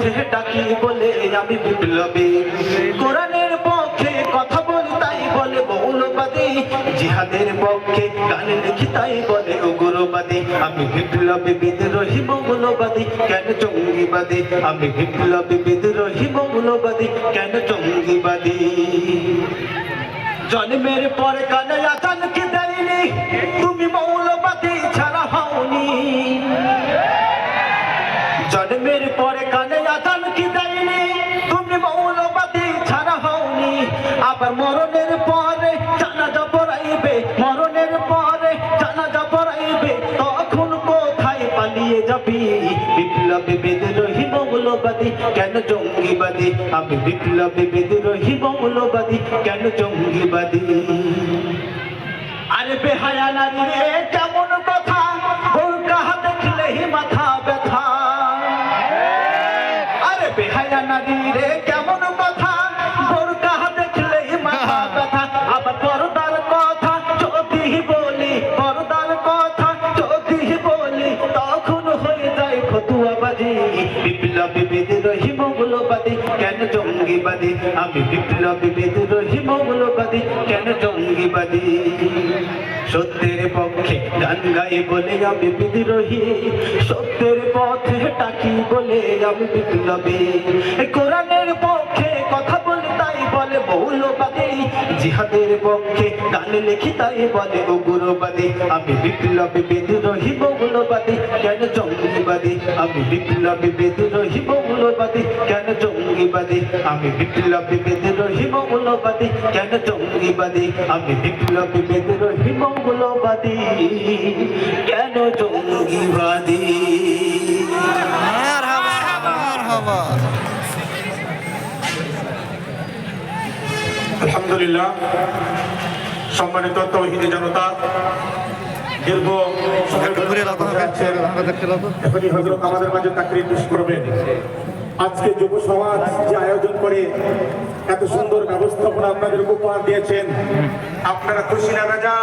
পথে ডাকি বলে আমি বিপ্লবী, কোরআনের পক্ষে কথা বলি তাই বলে মৌলবাদী, জিহাদের পক্ষে গান লিখি তাই বলে উগ্রবাদী। আমি বিপ্লবী বিদ্রোহী মৌলবাদী, কেন জঙ্গিবাদী? আমি বিপ্লবী বিদ্রোহী মৌলবাদী, কেন জঙ্গিবাদী? জন্মের পরে কানে আজান কি দেয়নি, তুমি মৌলবাদী ছাড়া হওনি। জন্মের পরে কানে আজান কি দেয়নি, তুমি মৌলবাদী ছাড়া হওনি। আবার মরণের পরে জানাজা পড়াইবে, মরণের পরে জানাজা পড়াইবে, তখন কোথায় পালিয়ে যাবি? বিপ্লবী বিদ্রোহী মৌলবাদী, কেন জঙ্গিবাদী? আমি বিপ্লবী বিদ্রোহী মৌলবাদী, কেন জঙ্গিবাদী? আরে বেহায়া নারী রে কেমন কথা, বোরকা দেখলেই মাথা ব্যথা। আরে বেহায়া নারী রে কেমন কথা, বোরকা দেখলেই মাথা ব্যথা। আবার পর্দার কথা যদি বলি, পর্দার কথা যদি বলি, তখন হয়ে যায় ফতুয়াবাজি। বিপ্লবী বিদ্রোহী মৌলবাদী, কেন জঙ্গিবাদী? আমি বিপ্লবী বিদ্রোহী মৌলবাদী, কেন জঙ্গিবাদী? সত্যের পক্ষে গান গাই বলে আমি বিদ্রোহী, সত্যের পথে ডাকি বলে আমি বিপ্লবী, কোরআনের পক্ষে কথা বলি তাই বলে মৌলবাদী, জিহাদের পক্ষে গান লিখি তাই বলে উগ্রবাদী। আমি বিপ্লবী বিদ্রোহী মৌলবাদী, কেন জঙ্গিবাদী? আমি বিপ্লবী বিদ্রোহী মৌলবাদী, কেন জঙ্গিবাদী? আমি বিপ্লবী বিদ্রোহী মৌলবাদী, কেন জঙ্গিবাদী? আমি বিপ্লবী বিদ্রোহী মৌলবাদী, কেন জঙ্গিবাদী? আলহামদুলিল্লাহ, সম্মানিত তৌহিদি জনতা, দীর্ঘ এখনই হযরত আমাদের মাঝে তাকরীর পেশ করবেন। আজকে যুব সমাজ যে আয়োজন করে এত সুন্দর ব্যবস্থাপনা আপনাদের উপহার দিয়েছেন, আপনারা খুশি না রাজা?